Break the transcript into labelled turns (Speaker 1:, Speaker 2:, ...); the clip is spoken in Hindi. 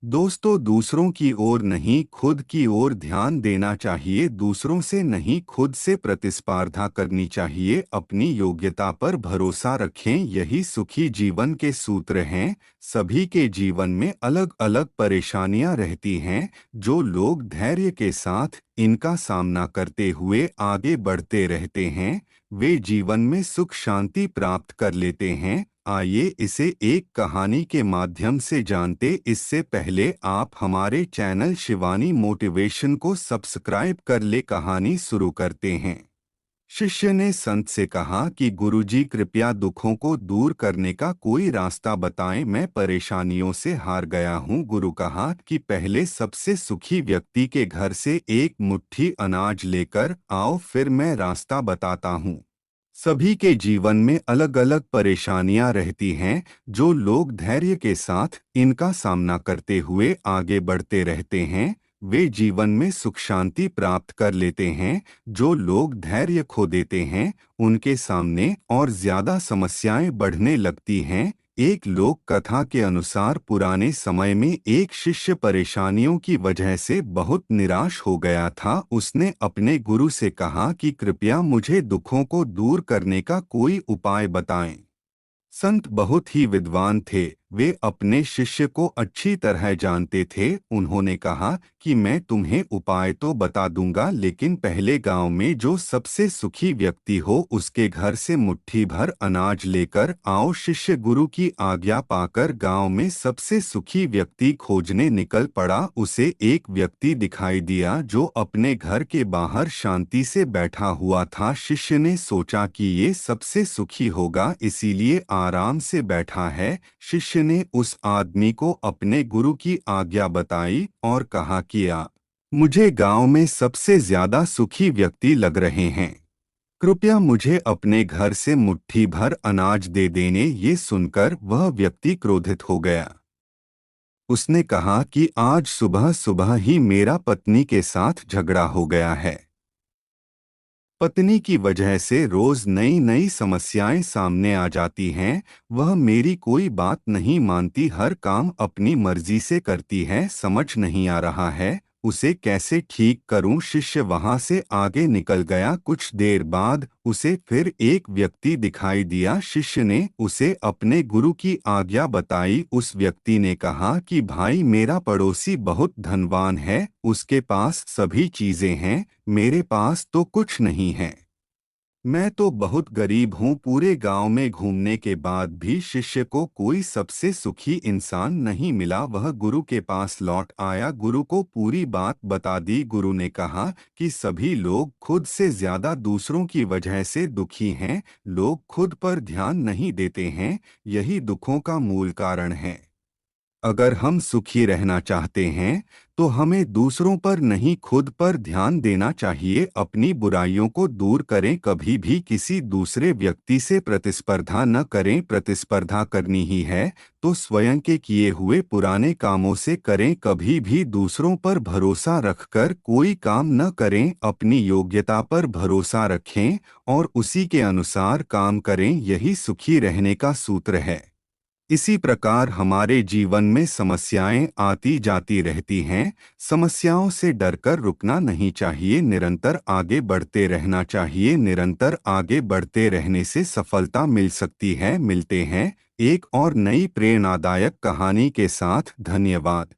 Speaker 1: दोस्तों, दूसरों की ओर नहीं खुद की ओर ध्यान देना चाहिए। दूसरों से नहीं खुद से प्रतिस्पर्धा करनी चाहिए। अपनी योग्यता पर भरोसा रखें, यही सुखी जीवन के सूत्र हैं। सभी के जीवन में अलग अलग परेशानियां रहती हैं। जो लोग धैर्य के साथ इनका सामना करते हुए आगे बढ़ते रहते हैं, वे जीवन में सुख शांति प्राप्त कर लेते हैं। आइए इसे एक कहानी के माध्यम से जानते। इससे पहले आप हमारे चैनल शिवानी मोटिवेशन को सब्सक्राइब कर ले। कहानी शुरू करते हैं। शिष्य ने संत से कहा कि गुरुजी, कृपया दुखों को दूर करने का कोई रास्ता बताएं, मैं परेशानियों से हार गया हूँ। गुरु कहा कि पहले सबसे सुखी व्यक्ति के घर से एक मुट्ठी अनाज लेकर आओ, फिर मैं रास्ता बताता हूँ। सभी के जीवन में अलग अलग परेशानियां रहती हैं। जो लोग धैर्य के साथ इनका सामना करते हुए आगे बढ़ते रहते हैं, वे जीवन में सुख शांति प्राप्त कर लेते हैं। जो लोग धैर्य खो देते हैं, उनके सामने और ज्यादा समस्याएं बढ़ने लगती हैं। एक लोक कथा के अनुसार पुराने समय में एक शिष्य परेशानियों की वजह से बहुत निराश हो गया था। उसने अपने गुरु से कहा कि कृपया मुझे दुखों को दूर करने का कोई उपाय बताएं। संत बहुत ही विद्वान थे, वे अपने शिष्य को अच्छी तरह जानते थे। उन्होंने कहा कि मैं तुम्हें उपाय तो बता दूंगा, लेकिन पहले गांव में जो सबसे सुखी व्यक्ति हो उसके घर से मुट्ठी भर अनाज लेकर आओ। शिष्य गुरु की आज्ञा पाकर गांव में सबसे सुखी व्यक्ति खोजने निकल पड़ा। उसे एक व्यक्ति दिखाई दिया जो अपने घर के बाहर शांति से बैठा हुआ था। शिष्य ने सोचा कि ये सबसे सुखी होगा, इसीलिए आराम से बैठा है। शिष्य ने उस आदमी को अपने गुरु की आज्ञा बताई और कहा कि मुझे गांव में सबसे ज्यादा सुखी व्यक्ति लग रहे हैं, कृपया मुझे अपने घर से मुट्ठी भर अनाज दे देने। ये सुनकर वह व्यक्ति क्रोधित हो गया। उसने कहा कि आज सुबह सुबह ही मेरा पत्नी के साथ झगड़ा हो गया है। पत्नी की वजह से रोज नई नई समस्याएं सामने आ जाती हैं। वह मेरी कोई बात नहीं मानती, हर काम अपनी मर्जी से करती है। समझ नहीं आ रहा है उसे कैसे ठीक करूं। शिष्य वहां से आगे निकल गया। कुछ देर बाद उसे फिर एक व्यक्ति दिखाई दिया। शिष्य ने उसे अपने गुरु की आज्ञा बताई। उस व्यक्ति ने कहा कि भाई, मेरा पड़ोसी बहुत धनवान है, उसके पास सभी चीजें हैं, मेरे पास तो कुछ नहीं है। मैं तो बहुत गरीब हूँ। पूरे गांव में घूमने के बाद भी शिष्य को कोई सबसे सुखी इंसान नहीं मिला। वह गुरु के पास लौट आया, गुरु को पूरी बात बता दी। गुरु ने कहा कि सभी लोग खुद से ज्यादा दूसरों की वजह से दुखी हैं। लोग खुद पर ध्यान नहीं देते हैं, यही दुखों का मूल कारण है। अगर हम सुखी रहना चाहते हैं तो हमें दूसरों पर नहीं खुद पर ध्यान देना चाहिए। अपनी बुराइयों को दूर करें, कभी भी किसी दूसरे व्यक्ति से प्रतिस्पर्धा न करें। प्रतिस्पर्धा करनी ही है तो स्वयं के किए हुए पुराने कामों से करें। कभी भी दूसरों पर भरोसा रखकर कोई काम न करें। अपनी योग्यता पर भरोसा रखें और उसी के अनुसार काम करें, यही सुखी रहने का सूत्र है। इसी प्रकार हमारे जीवन में समस्याएं आती जाती रहती हैं। समस्याओं से डरकर रुकना नहीं चाहिए, निरंतर आगे बढ़ते रहना चाहिए। निरंतर आगे बढ़ते रहने से सफलता मिल सकती है। मिलते हैं एक और नई प्रेरणादायक कहानी के साथ। धन्यवाद।